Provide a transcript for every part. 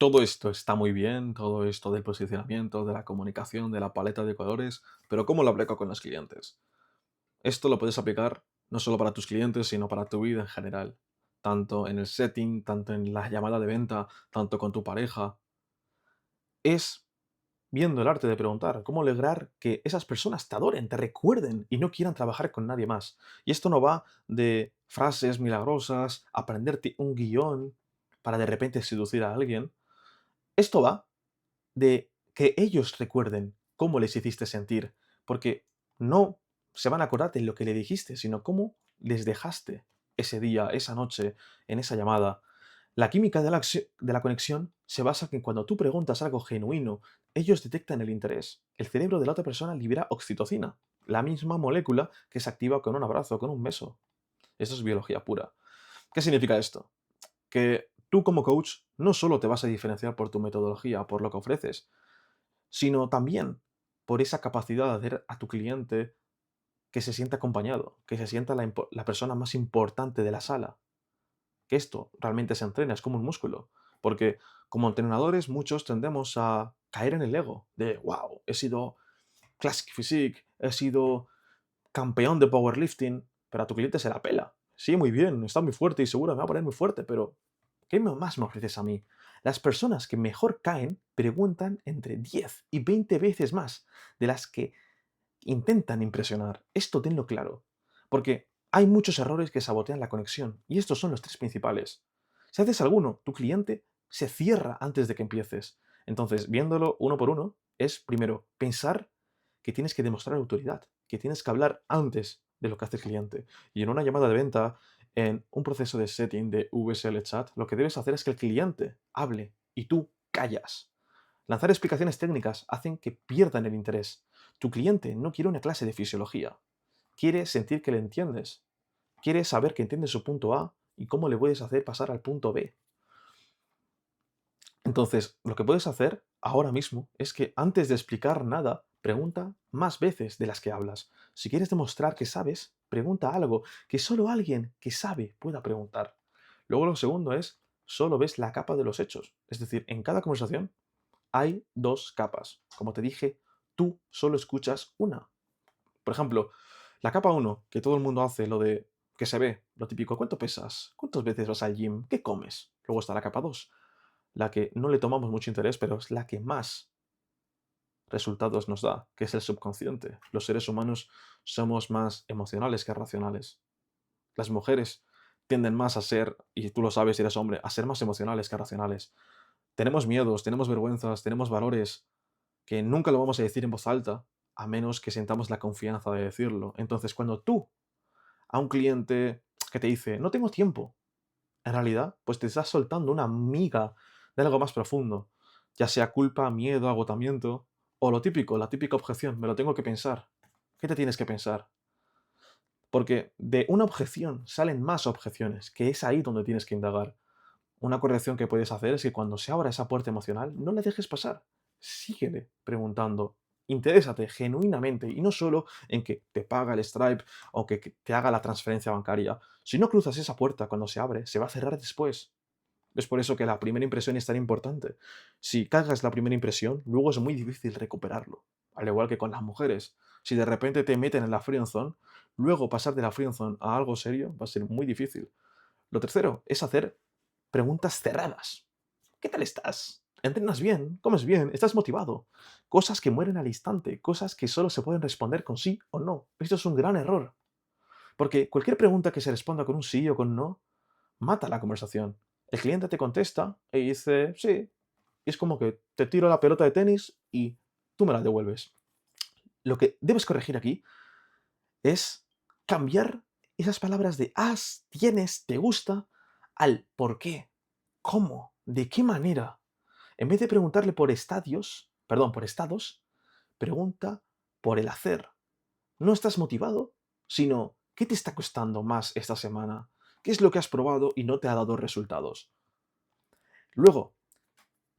Todo esto está muy bien, todo esto del posicionamiento, de la comunicación, de la paleta de colores, pero ¿cómo lo aplico con los clientes? Esto lo puedes aplicar no solo para tus clientes, sino para tu vida en general, tanto en el setting, tanto en la llamada de venta, tanto con tu pareja. Es viendo el arte de preguntar, cómo lograr que esas personas te adoren, te recuerden y no quieran trabajar con nadie más. Y esto no va de frases milagrosas, aprenderte un guión para de repente seducir a alguien. Esto va de que ellos recuerden cómo les hiciste sentir, porque no se van a acordar de lo que le dijiste, sino cómo les dejaste ese día, esa noche, en esa llamada. La química de la conexión se basa en que cuando tú preguntas algo genuino, ellos detectan el interés. El cerebro de la otra persona libera oxitocina, la misma molécula que se activa con un abrazo, con un beso. Eso es biología pura. ¿Qué significa esto? Que tú como coach no solo te vas a diferenciar por tu metodología, por lo que ofreces, sino también por esa capacidad de hacer a tu cliente que se sienta acompañado, que se sienta la persona más importante de la sala. Que esto realmente se entrena, es como un músculo. Porque como entrenadores muchos tendemos a caer en el ego de, wow, he sido Classic Physique, he sido campeón de powerlifting, pero a tu cliente se la pela. Sí, muy bien, está muy fuerte y seguro me va a poner muy fuerte, pero ¿qué más me ofreces a mí? Las personas que mejor caen preguntan entre 10 y 20 veces más de las que intentan impresionar. Esto tenlo claro, porque hay muchos errores que sabotean la conexión, y estos son los tres principales. Si haces alguno, tu cliente se cierra antes de que empieces. Entonces, viéndolo uno por uno, es primero pensar que tienes que demostrar autoridad, que tienes que hablar antes de lo que hace el cliente. Y en una llamada de venta, en un proceso de setting de VSL Chat, lo que debes hacer es que el cliente hable y tú callas. Lanzar explicaciones técnicas hacen que pierdan el interés. Tu cliente no quiere una clase de fisiología, quiere sentir que le entiendes, quiere saber que entiendes su punto A y cómo le puedes hacer pasar al punto B. Entonces, lo que puedes hacer ahora mismo es que antes de explicar nada, pregunta más veces de las que hablas. Si quieres demostrar que sabes, pregunta algo que solo alguien que sabe pueda preguntar. Luego lo segundo es, solo ves la capa de los hechos. Es decir, en cada conversación hay dos capas. Como te dije, tú solo escuchas una. Por ejemplo, la capa uno que todo el mundo hace, lo de que se ve, lo típico, ¿cuánto pesas? ¿Cuántas veces vas al gym? ¿Qué comes? Luego está la capa 2 la que no le tomamos mucho interés, pero es la que más resultados nos da, que es el subconsciente. Los seres humanos somos más emocionales que racionales. Las mujeres tienden más a ser, y tú lo sabes si eres hombre, a ser más emocionales que racionales. Tenemos miedos, tenemos vergüenzas, tenemos valores que nunca lo vamos a decir en voz alta, a menos que sintamos la confianza de decirlo. Entonces, cuando tú a un cliente que te dice, no tengo tiempo, en realidad, pues te estás soltando una miga de algo más profundo, ya sea culpa, miedo, agotamiento, o lo típico, la típica objeción, me lo tengo que pensar. ¿Qué te tienes que pensar? Porque de una objeción salen más objeciones, que es ahí donde tienes que indagar. Una corrección que puedes hacer es que cuando se abra esa puerta emocional, no la dejes pasar. Síguele preguntando. Interésate genuinamente y no solo en que te paga el Stripe o que te haga la transferencia bancaria. Si no cruzas esa puerta cuando se abre, se va a cerrar después. Es por eso que la primera impresión es tan importante. Si cagas la primera impresión, luego es muy difícil recuperarlo. Al igual que con las mujeres. Si de repente te meten en la friendzone, luego pasar de la friendzone a algo serio va a ser muy difícil. Lo tercero es hacer preguntas cerradas. ¿Qué tal estás? ¿Entrenas bien? ¿Comes bien? ¿Estás motivado? Cosas que mueren al instante, cosas que solo se pueden responder con sí o no. Esto es un gran error, porque cualquier pregunta que se responda con un sí o con un no mata la conversación. El cliente te contesta y dice sí. Y es como que te tiro la pelota de tenis y tú me la devuelves. Lo que debes corregir aquí es cambiar esas palabras de has, tienes, te gusta al por qué, cómo, de qué manera. En vez de preguntarle por estadios, perdón, por estados, pregunta por el hacer. No estás motivado, sino ¿qué te está costando más esta semana? ¿Qué es lo que has probado y no te ha dado resultados? Luego,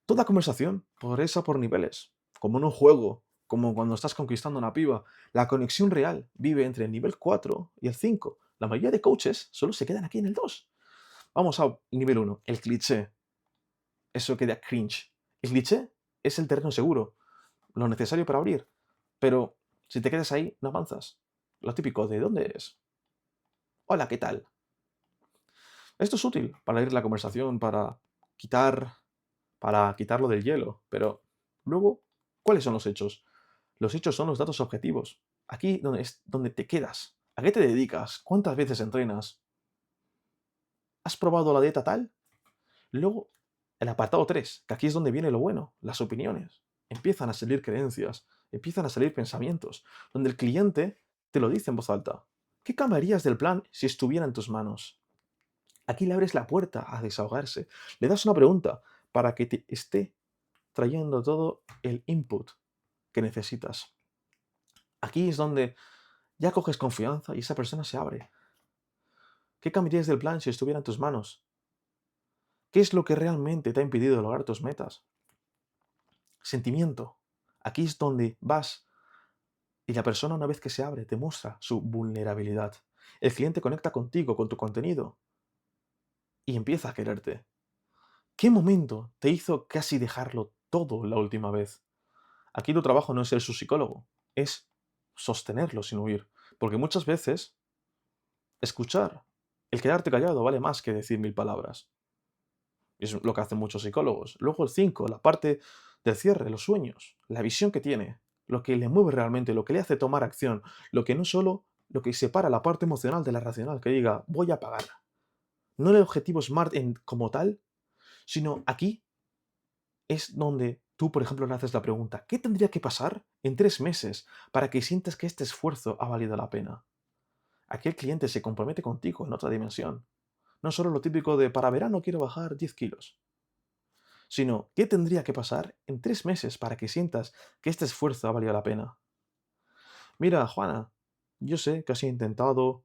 toda conversación progresa por niveles, como en un juego, como cuando estás conquistando una piba. La conexión real vive entre el nivel 4 y el 5. La mayoría de coaches solo se quedan aquí en el 2. Vamos a nivel uno, el cliché. eso que da cringe. El cliché es el terreno seguro, lo necesario para abrir, pero si te quedas ahí, no avanzas. Lo típico, ¿de dónde eres? Hola, ¿qué tal? Esto es útil para abrir la conversación, quitar, para quitarlo del hielo, pero luego, ¿cuáles son los hechos? Los hechos son los datos objetivos. Aquí donde es donde te quedas. ¿A qué te dedicas? ¿Cuántas veces entrenas? ¿Has probado la dieta tal? Luego, el apartado 3, que aquí es donde viene lo bueno, las opiniones. Empiezan a salir creencias, empiezan a salir pensamientos, donde el cliente te lo dice en voz alta. ¿Qué cambiarías del plan si estuviera en tus manos? Aquí le abres la puerta a desahogarse. Le das una pregunta para que te esté trayendo todo el input que necesitas. Aquí es donde ya coges confianza y esa persona se abre. ¿Qué cambiarías del plan si estuviera en tus manos? ¿Qué es lo que realmente te ha impedido lograr tus metas? Sentimiento. Aquí es donde vas y la persona una vez que se abre te muestra su vulnerabilidad. El cliente conecta contigo, con tu contenido y empieza a quererte. ¿Qué momento te hizo casi dejarlo todo la última vez? Aquí tu trabajo no es ser su psicólogo, es sostenerlo sin huir. Porque muchas veces escuchar, el quedarte callado vale más que decir mil palabras. Es lo que hacen muchos psicólogos. Luego el 5, la parte del cierre, los sueños, la visión que tiene, lo que le mueve realmente, lo que le hace tomar acción, lo que no solo, lo que separa la parte emocional de la racional, que diga, voy a pagar. No el objetivo SMART como tal, sino aquí es donde tú, por ejemplo, le haces la pregunta, ¿qué tendría que pasar en 3 meses para que sientas que este esfuerzo ha valido la pena? Aquí el cliente se compromete contigo en otra dimensión. No solo lo típico de para verano quiero bajar 10 kilos, sino qué tendría que pasar en 3 meses para que sientas que este esfuerzo ha valido la pena. Mira, Juana, yo sé que has intentado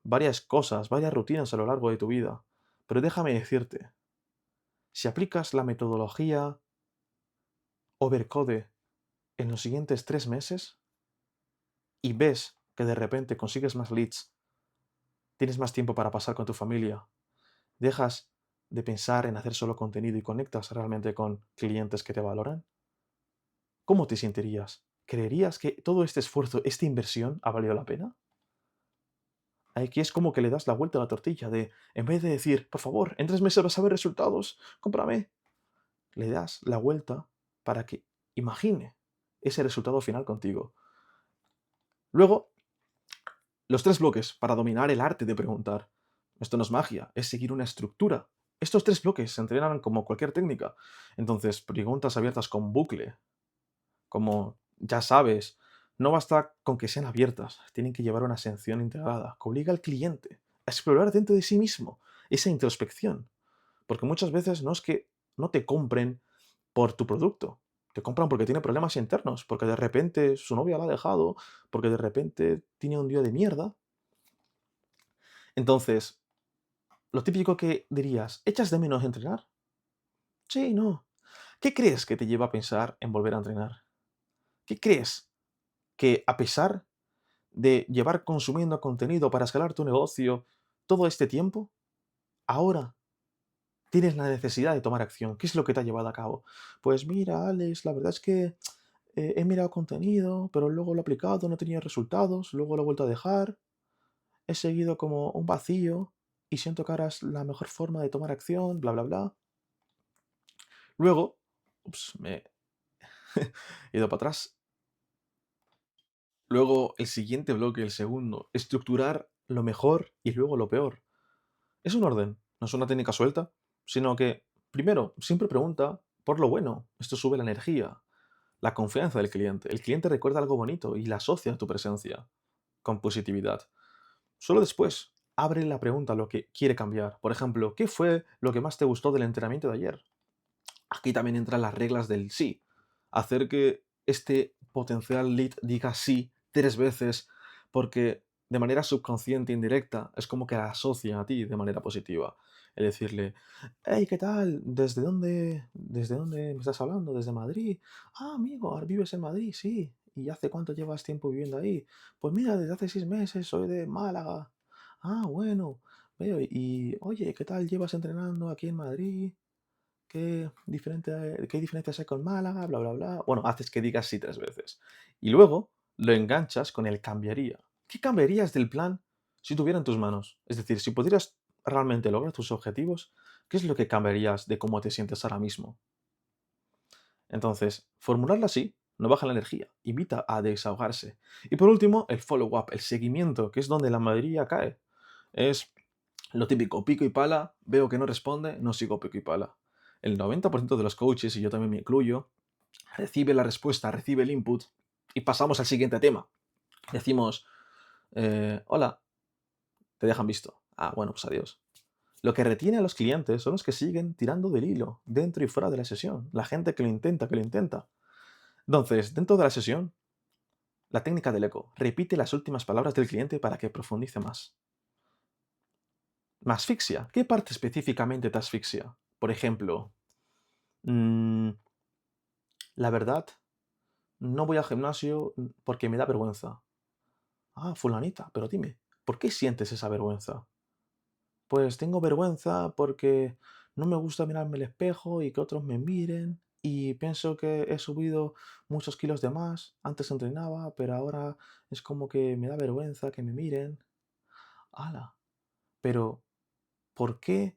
varias cosas, varias rutinas a lo largo de tu vida, pero déjame decirte, si aplicas la metodología Overcode en los siguientes 3 meses y ves que de repente consigues más leads, tienes más tiempo para pasar con tu familia, dejas de pensar en hacer solo contenido y conectas realmente con clientes que te valoran, ¿cómo te sentirías? ¿Creerías que todo este esfuerzo, esta inversión ha valido la pena? Aquí es como que le das la vuelta a la tortilla de, en vez de decir, por favor, en 3 meses vas a ver resultados, cómprame, le das la vuelta para que imagine ese resultado final contigo. Luego, los 3 bloques para dominar el arte de preguntar. Esto no es magia, es seguir una estructura. Estos 3 bloques se entrenan como cualquier técnica. Entonces, preguntas abiertas con bucle, como ya sabes, no basta con que sean abiertas, tienen que llevar una sensación integrada, que obliga al cliente a explorar dentro de sí mismo esa introspección. Porque muchas veces no es que no te compren por tu producto, te compran porque tiene problemas internos, porque de repente su novia la ha dejado, porque de repente tiene un día de mierda. Entonces, lo típico que dirías, ¿echas de menos entrenar? Sí, no. ¿Qué crees que te lleva a pensar en volver a entrenar? ¿Qué crees que a pesar de llevar consumiendo contenido para escalar tu negocio todo este tiempo, ahora tienes la necesidad de tomar acción? ¿Qué es lo que te ha llevado a cabo? Pues mira, Alex, la verdad es que he mirado contenido, pero luego lo he aplicado, no tenía resultados, luego lo he vuelto a dejar, he seguido como un vacío y siento que ahora es la mejor forma de tomar acción, bla, bla, bla. Luego, me he ido para atrás. Luego, el siguiente bloque, el segundo, estructurar lo mejor y luego lo peor. Es un orden, no es una técnica suelta, sino que, primero, siempre pregunta por lo bueno. Esto sube la energía, la confianza del cliente. El cliente recuerda algo bonito y la asocia a tu presencia con positividad. Solo después, abre la pregunta a lo que quiere cambiar. Por ejemplo, ¿qué fue lo que más te gustó del entrenamiento de ayer? Aquí también entran las reglas del sí. Hacer que este potencial lead diga sí 3 veces, porque de manera subconsciente e indirecta es como que la asocia a ti de manera positiva. Es decirle, hey, ¿qué tal? ¿Desde dónde me estás hablando? ¿Desde Madrid? Ah, amigo, ahora vives en Madrid, sí. ¿Y hace cuánto llevas tiempo viviendo ahí? Pues mira, desde hace 6 meses, soy de Málaga. Ah, bueno. Veo, y oye, ¿qué tal llevas entrenando aquí en Madrid? ¿qué diferencias hay con Málaga? Bla, bla, bla. Bueno, haces que digas sí 3 veces. Y luego lo enganchas con el cambiaría. ¿Qué cambiarías del plan si tuviera en tus manos? Es decir, si pudieras realmente lograr tus objetivos, ¿qué es lo que cambiarías de cómo te sientes ahora mismo? Entonces, formularlo así no baja la energía, invita a desahogarse. Y por último, el follow-up, el seguimiento, que es donde la mayoría cae. Es lo típico, pico y pala, veo que no responde, no sigo pico y pala. El 90% de los coaches, y yo también me incluyo, recibe la respuesta, recibe el input y pasamos al siguiente tema. Decimos, hola, te dejan visto. Ah, bueno, pues adiós. Lo que retiene a los clientes son los que siguen tirando del hilo, dentro y fuera de la sesión. La gente que lo intenta, que lo intenta. Entonces, dentro de la sesión, la técnica del eco. Repite las últimas palabras del cliente para que profundice más. ¿Me asfixia? ¿Qué parte específicamente te asfixia? Por ejemplo, mm, la verdad, no voy al gimnasio porque me da vergüenza. Ah, fulanita, pero dime, ¿por qué sientes esa vergüenza? Pues tengo vergüenza porque no me gusta mirarme al espejo y que otros me miren y pienso que he subido muchos kilos de más. Antes entrenaba, pero ahora es como que me da vergüenza que me miren. ¡Hala! Pero, ¿por qué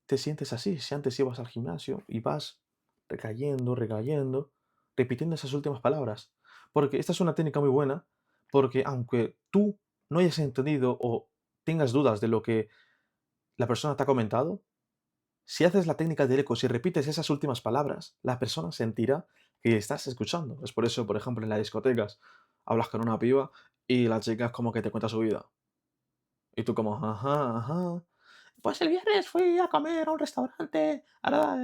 te sientes así? Si antes ibas al gimnasio y vas recayendo, recayendo, repitiendo esas últimas palabras. Porque esta es una técnica muy buena, porque aunque tú no hayas entendido o tengas dudas de lo que la persona te ha comentado, si haces la técnica del eco, si repites esas últimas palabras, la persona sentirá que estás escuchando. Es por eso, por ejemplo, en las discotecas hablas con una piba y la chica es como que te cuenta su vida. Y tú como, ajá, ajá. Pues el viernes fui a comer a un restaurante, ahora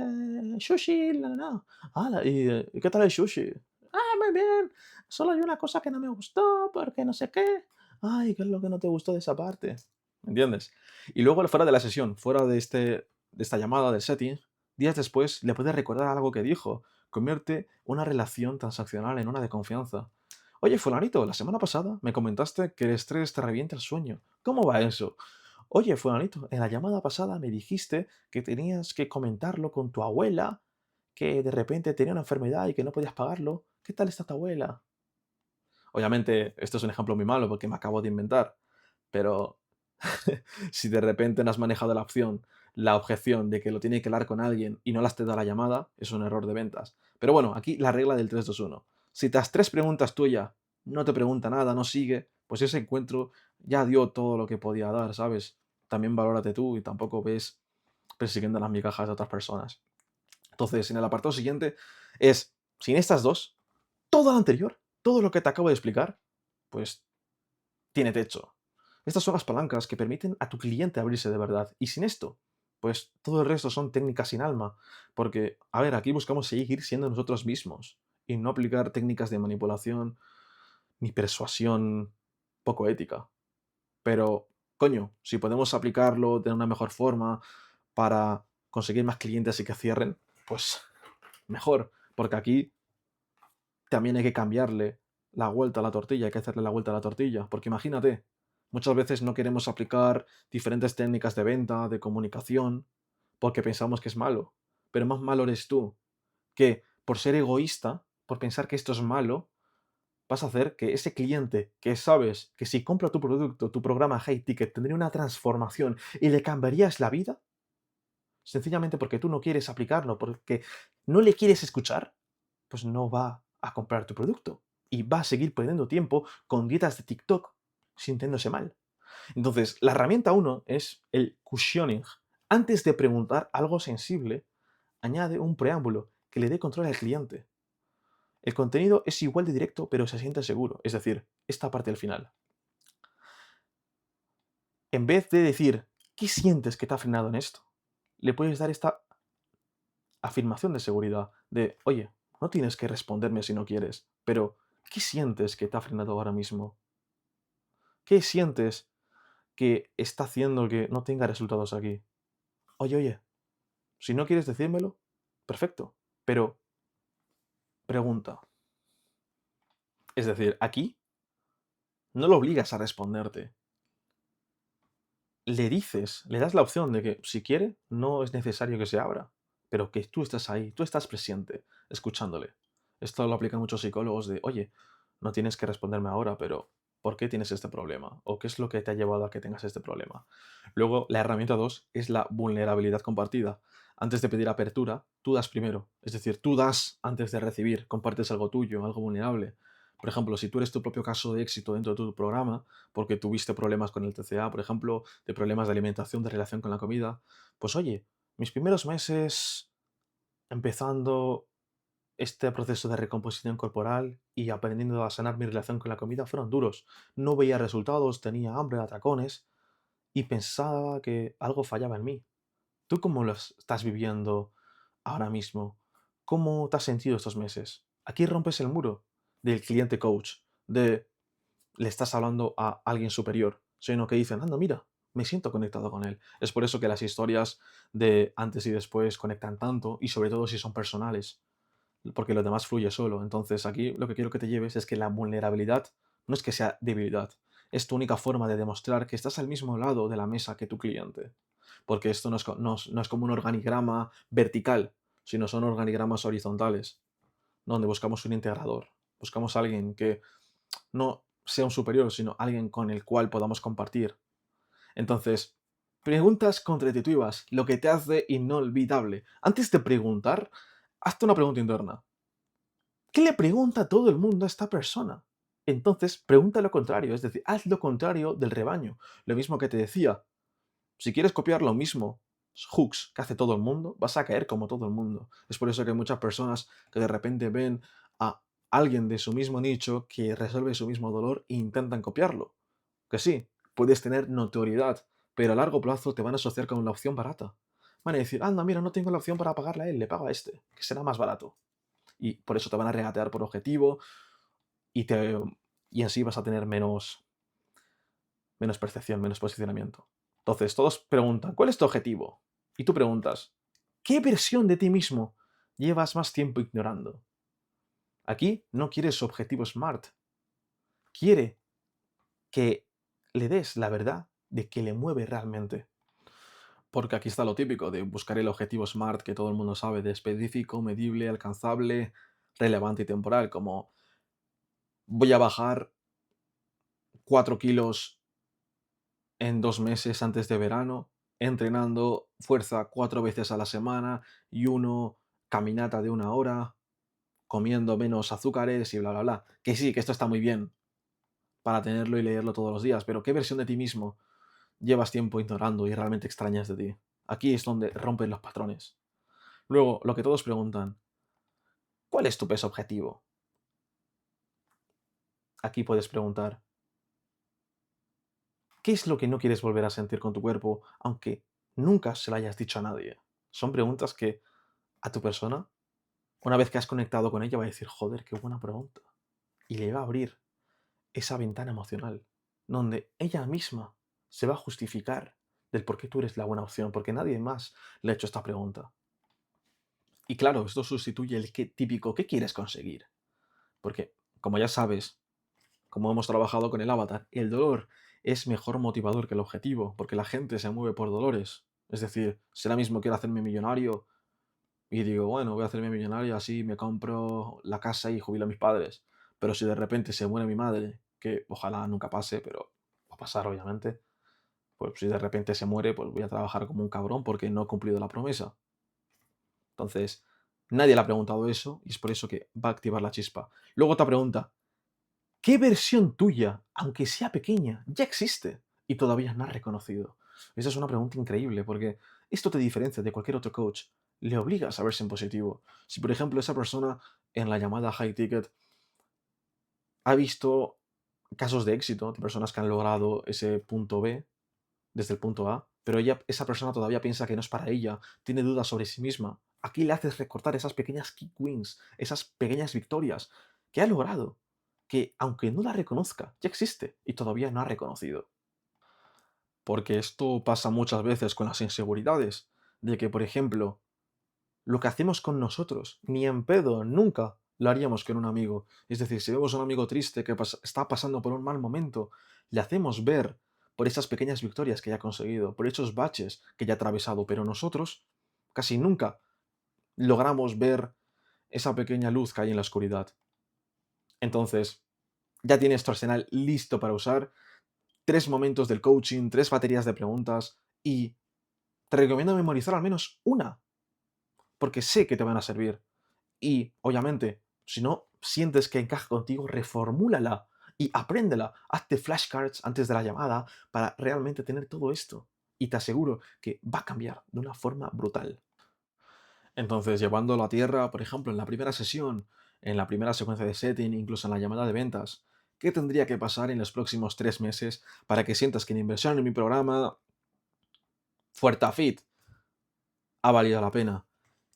sushi, la, la. Ala, ¿y qué tal el sushi? Ah, muy bien. Solo hay una cosa que no me gustó, porque no sé qué. Ay, ¿qué es lo que no te gustó de esa parte? ¿Me entiendes? Y luego fuera de la sesión, fuera de esta llamada, del setting, días después le puedes recordar algo que dijo. Convierte una relación transaccional en una de confianza. Oye, fulanito, la semana pasada me comentaste que el estrés te revienta el sueño. ¿Cómo va eso? Oye, fulanito, en la llamada pasada me dijiste que tenías que comentarlo con tu abuela, que de repente tenía una enfermedad y que no podías pagarlo. ¿Qué tal está tu abuela? Obviamente, esto es un ejemplo muy malo porque me acabo de inventar, pero si de repente no has manejado la objeción de que lo tiene que hablar con alguien y no le has dado la llamada, es un error de ventas. Pero bueno, aquí la regla del 3-2-1. Si tras 3 preguntas tuyas no te pregunta nada, no sigue, pues ese encuentro ya dio todo lo que podía dar, ¿sabes? También valórate tú y tampoco ves persiguiendo las migajas de otras personas. Entonces, en el apartado siguiente es, sin estas dos, todo lo anterior, todo lo que te acabo de explicar, pues tiene techo. Estas son las palancas que permiten a tu cliente abrirse de verdad. Y sin esto, pues todo el resto son técnicas sin alma. Porque, a ver, aquí buscamos seguir siendo nosotros mismos y no aplicar técnicas de manipulación ni persuasión poco ética. Pero, coño, si podemos aplicarlo de una mejor forma para conseguir más clientes y que cierren, pues mejor. Porque aquí también hay que cambiarle la vuelta a la tortilla, hay que hacerle la vuelta a la tortilla, porque imagínate, muchas veces no queremos aplicar diferentes técnicas de venta, de comunicación, porque pensamos que es malo, pero más malo eres tú, que por ser egoísta, por pensar que esto es malo, vas a hacer que ese cliente que sabes que si compra tu producto, tu programa High Ticket, tendría una transformación y le cambiarías la vida, sencillamente porque tú no quieres aplicarlo, porque no le quieres escuchar, pues no va a comprar tu producto y va a seguir perdiendo tiempo con dietas de TikTok sintiéndose mal. Entonces, la herramienta uno es el cushioning. Antes de preguntar algo sensible, añade un preámbulo que le dé control al cliente. El contenido es igual de directo, pero se siente seguro, es decir, esta parte del final. En vez de decir, ¿qué sientes que te ha frenado en esto? Le puedes dar esta afirmación de seguridad de, oye, no tienes que responderme si no quieres, pero ¿qué sientes que te ha frenado ahora mismo? ¿Qué sientes que está haciendo que no tenga resultados aquí? Oye, oye, si no quieres decírmelo, perfecto, pero pregunta. Es decir, aquí no lo obligas a responderte. Le dices, le das la opción de que si quiere, no es necesario que se abra, pero que tú estás ahí, tú estás presente, escuchándole. Esto lo aplican muchos psicólogos de, oye, no tienes que responderme ahora, pero ¿por qué tienes este problema? ¿O qué es lo que te ha llevado a que tengas este problema? Luego, la herramienta 2 es la vulnerabilidad compartida. Antes de pedir apertura, tú das primero. Es decir, tú das antes de recibir, compartes algo tuyo, algo vulnerable. Por ejemplo, si tú eres tu propio caso de éxito dentro de tu programa, porque tuviste problemas con el TCA, por ejemplo, de problemas de alimentación, de relación con la comida, pues oye, mis primeros meses empezando este proceso de recomposición corporal y aprendiendo a sanar mi relación con la comida fueron duros. No veía resultados, tenía hambre, atracones y pensaba que algo fallaba en mí. ¿Tú cómo lo estás viviendo ahora mismo? ¿Cómo te has sentido estos meses? Aquí rompes el muro del cliente coach, de le estás hablando a alguien superior, sino que dicen, anda, mira, me siento conectado con él. Es por eso que las historias de antes y después conectan tanto y sobre todo si son personales, porque lo demás fluye solo. Entonces aquí lo que quiero que te lleves es que la vulnerabilidad no es que sea debilidad, es tu única forma de demostrar que estás al mismo lado de la mesa que tu cliente. Porque esto no es como un organigrama vertical, sino son organigramas horizontales, donde buscamos un integrador. Buscamos a alguien que no sea un superior, sino alguien con el cual podamos compartir. Entonces, preguntas contraintuitivas, lo que te hace inolvidable. Antes de preguntar, hazte una pregunta interna. ¿Qué le pregunta todo el mundo a esta persona? Entonces, pregunta lo contrario, es decir, haz lo contrario del rebaño. Lo mismo que te decía, si quieres copiar lo mismo, hooks que hace todo el mundo, vas a caer como todo el mundo. Es por eso que hay muchas personas que de repente ven a alguien de su mismo nicho que resuelve su mismo dolor e intentan copiarlo. Que sí, puedes tener notoriedad, pero a largo plazo te van a asociar con la opción barata. Van a decir, anda, mira, no tengo la opción para pagarle a él, le pago a este, que será más barato. Y por eso te van a regatear por objetivo y, y así vas a tener menos percepción, menos posicionamiento. Entonces, todos preguntan, ¿cuál es tu objetivo? Y tú preguntas, ¿qué versión de ti mismo llevas más tiempo ignorando? Aquí no quieres su objetivo SMART, quiere que le des la verdad de que le mueve realmente. Porque aquí está lo típico de buscar el objetivo SMART que todo el mundo sabe, de específico, medible, alcanzable, relevante y temporal, como voy a bajar 4 kilos en 2 meses antes de verano, entrenando fuerza 4 veces a la semana y caminata de 1 hora, comiendo menos azúcares y bla, bla, bla. Que sí, que esto está muy bien para tenerlo y leerlo todos los días, pero ¿qué versión de ti mismo llevas tiempo ignorando y realmente extrañas de ti? Aquí es donde rompen los patrones. Luego, lo que todos preguntan, ¿cuál es tu peso objetivo? Aquí puedes preguntar, ¿qué es lo que no quieres volver a sentir con tu cuerpo, aunque nunca se lo hayas dicho a nadie? Son preguntas que a tu persona, una vez que has conectado con ella, va a decir, joder, qué buena pregunta. Y le va a abrir esa ventana emocional, donde ella misma se va a justificar del por qué tú eres la buena opción, porque nadie más le ha hecho esta pregunta. Y claro, esto sustituye el qué típico, ¿qué quieres conseguir? Porque, como ya sabes, como hemos trabajado con el avatar, el dolor es mejor motivador que el objetivo, porque la gente se mueve por dolores. Es decir, si ahora mismo quiero hacerme millonario y digo, bueno, voy a hacerme millonario, así me compro la casa y jubilo a mis padres. Pero si de repente se muere mi madre, que ojalá nunca pase, pero va a pasar obviamente, pues si de repente se muere, pues voy a trabajar como un cabrón porque no he cumplido la promesa. Entonces, nadie le ha preguntado eso y es por eso que va a activar la chispa. Luego otra pregunta, ¿qué versión tuya, aunque sea pequeña, ya existe y todavía no has reconocido? Esa es una pregunta increíble porque esto te diferencia de cualquier otro coach. Le obligas a verse en positivo. Si, por ejemplo, esa persona en la llamada high ticket ha visto casos de éxito de personas que han logrado ese punto B desde el punto A, pero esa persona todavía piensa que no es para ella, tiene dudas sobre sí misma. Aquí le haces recortar esas pequeñas kick wins, esas pequeñas victorias que ha logrado, que aunque no la reconozca, ya existe y todavía no ha reconocido. Porque esto pasa muchas veces con las inseguridades, de que, por ejemplo, lo que hacemos con nosotros, ni en pedo, nunca lo haríamos con un amigo. Es decir, si vemos a un amigo triste que está pasando por un mal momento, le hacemos ver por esas pequeñas victorias que ya ha conseguido, por esos baches que ya ha atravesado, pero nosotros casi nunca. logramos ver esa pequeña luz que hay en la oscuridad. Entonces, ya tienes tu arsenal listo para usar, 3 momentos del coaching, 3 baterías de preguntas y te recomiendo memorizar al menos una, porque sé que te van a servir. Y, obviamente, si no sientes que encaja contigo, reformúlala y apréndela. Hazte flashcards antes de la llamada para realmente tener todo esto. Y te aseguro que va a cambiar de una forma brutal. Entonces, llevándolo a tierra, por ejemplo, en la primera sesión, en la primera secuencia de setting, incluso en la llamada de ventas, ¿qué tendría que pasar en los próximos 3 meses para que sientas que la inversión en mi programa Fuertafit ha valido la pena?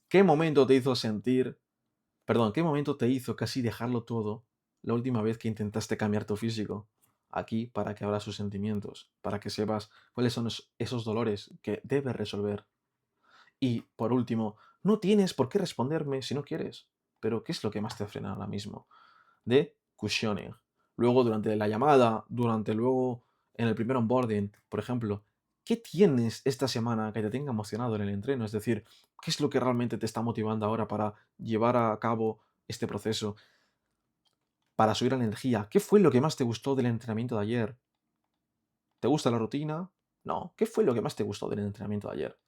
¿Qué momento te hizo sentir Perdón, ¿qué momento te hizo casi dejarlo todo la última vez que intentaste cambiar tu físico? Aquí para que abras sus sentimientos, para que sepas cuáles son esos dolores que debes resolver. Y por último, no tienes por qué responderme si no quieres, pero ¿qué es lo que más te frena ahora mismo? De cushioning. Luego, durante la llamada, luego en el primer onboarding, por ejemplo, ¿qué tienes esta semana que te tenga emocionado en el entreno? Es decir, ¿qué es lo que realmente te está motivando ahora para llevar a cabo este proceso, para subir la energía? ¿Qué fue lo que más te gustó del entrenamiento de ayer? ¿Te gusta la rutina? No. ¿Qué fue lo que más te gustó del entrenamiento de ayer?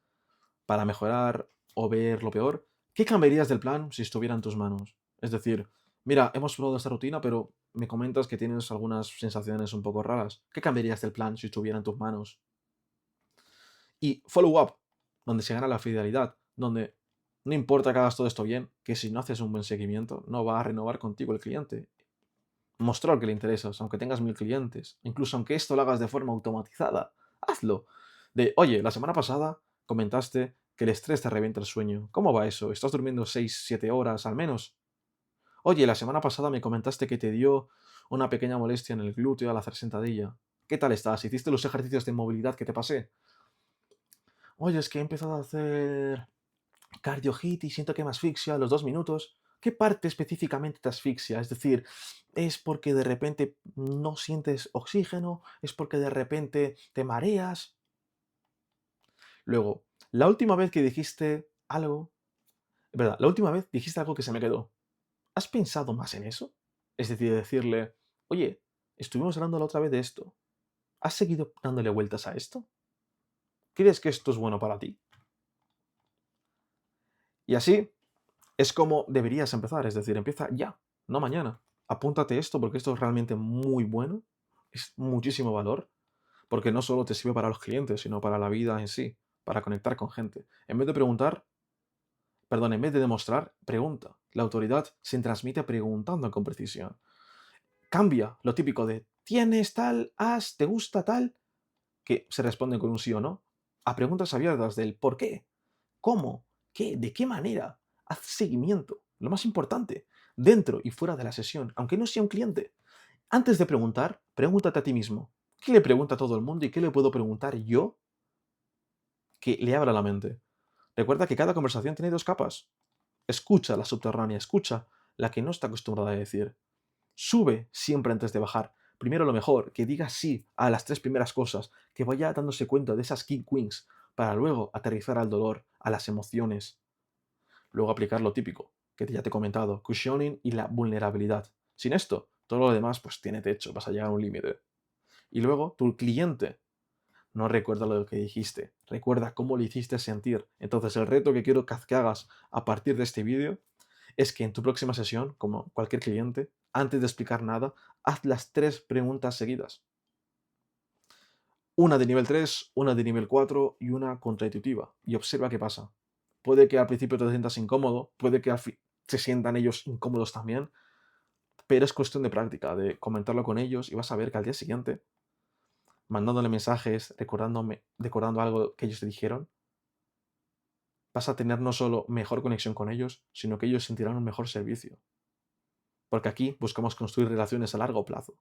Para mejorar o ver lo peor, ¿qué cambiarías del plan si estuviera en tus manos? Es decir, mira, hemos probado esta rutina, pero me comentas que tienes algunas sensaciones un poco raras. ¿Qué cambiarías del plan si estuviera en tus manos? Y follow-up, donde se gana la fidelidad, donde no importa que hagas todo esto bien, que si no haces un buen seguimiento, no va a renovar contigo el cliente. Mostrar que le interesas, aunque tengas 1000 clientes, incluso aunque esto lo hagas de forma automatizada, hazlo. Oye, la semana pasada comentaste que el estrés te revienta el sueño. ¿Cómo va eso? ¿Estás durmiendo 6, 7 horas al menos? Oye, la semana pasada me comentaste que te dio una pequeña molestia en el glúteo al hacer sentadilla. ¿Qué tal estás? ¿Hiciste los ejercicios de movilidad que te pasé? Oye, es que he empezado a hacer cardio hit y siento que me asfixia a los 2 minutos. ¿Qué parte específicamente te asfixia? Es decir, ¿es porque de repente no sientes oxígeno? ¿Es porque de repente te mareas? Luego, la última vez que dijiste algo, verdad, la última vez dijiste algo que se me quedó. ¿Has pensado más en eso? Es decir, decirle, oye, estuvimos hablando la otra vez de esto. ¿Has seguido dándole vueltas a esto? ¿Crees que esto es bueno para ti? Y así es como deberías empezar, es decir, empieza ya, no mañana. Apúntate esto porque esto es realmente muy bueno, es muchísimo valor, porque no solo te sirve para los clientes, sino para la vida en sí, para conectar con gente. En vez de preguntar, perdón, en vez de demostrar, pregunta. La autoridad se transmite preguntando con precisión. Cambia lo típico de ¿tienes tal? ¿Has? ¿Te gusta tal? Que se responde con un sí o no, a preguntas abiertas del ¿por qué? ¿Cómo? ¿Qué? ¿De qué manera? Haz seguimiento. Lo más importante, dentro y fuera de la sesión, aunque no sea un cliente. Antes de preguntar, pregúntate a ti mismo. ¿Qué le pregunta a todo el mundo y qué le puedo preguntar yo que le abra la mente? Recuerda que cada conversación tiene 2 capas. Escucha la subterránea, escucha la que no está acostumbrada a decir. Sube siempre antes de bajar. Primero lo mejor, que diga sí a las 3 primeras cosas, que vaya dándose cuenta de esas key wins, para luego aterrizar al dolor, a las emociones. Luego aplicar lo típico, que ya te he comentado, cushioning y la vulnerabilidad. Sin esto, todo lo demás pues tiene techo, vas a llegar a un límite. Y luego, tu cliente no recuerda lo que dijiste, recuerda cómo le hiciste sentir. Entonces, el reto que quiero que hagas a partir de este vídeo es que en tu próxima sesión, como cualquier cliente, antes de explicar nada, haz las 3 preguntas seguidas. Una de nivel 3, una de nivel 4 y una contraintuitiva. Y observa qué pasa. Puede que al principio te sientas incómodo, puede que se sientan ellos incómodos también, pero es cuestión de práctica, de comentarlo con ellos y vas a ver que al día siguiente, mandándole mensajes, recordando algo que ellos te dijeron, vas a tener no solo mejor conexión con ellos, sino que ellos sentirán un mejor servicio. Porque aquí buscamos construir relaciones a largo plazo,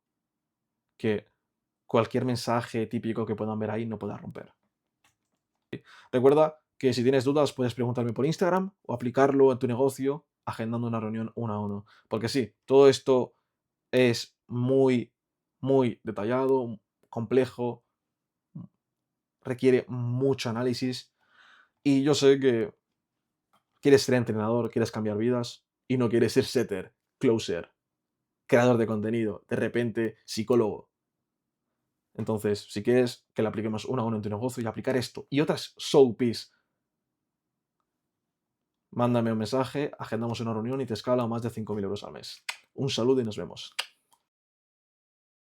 que cualquier mensaje típico que puedan ver ahí no pueda romper. Recuerda que si tienes dudas puedes preguntarme por Instagram o aplicarlo en tu negocio agendando una reunión 1 a 1. Porque sí, todo esto es muy, muy detallado, complejo, requiere mucho análisis y yo sé que quieres ser entrenador, quieres cambiar vidas y no quieres ser setter, closer, creador de contenido, de repente psicólogo. Entonces, si quieres que le apliquemos uno a uno en tu negocio y aplicar esto y otras showpiece, mándame un mensaje, agendamos una reunión y te escala a más de 5.000 euros al mes. Un saludo y nos vemos.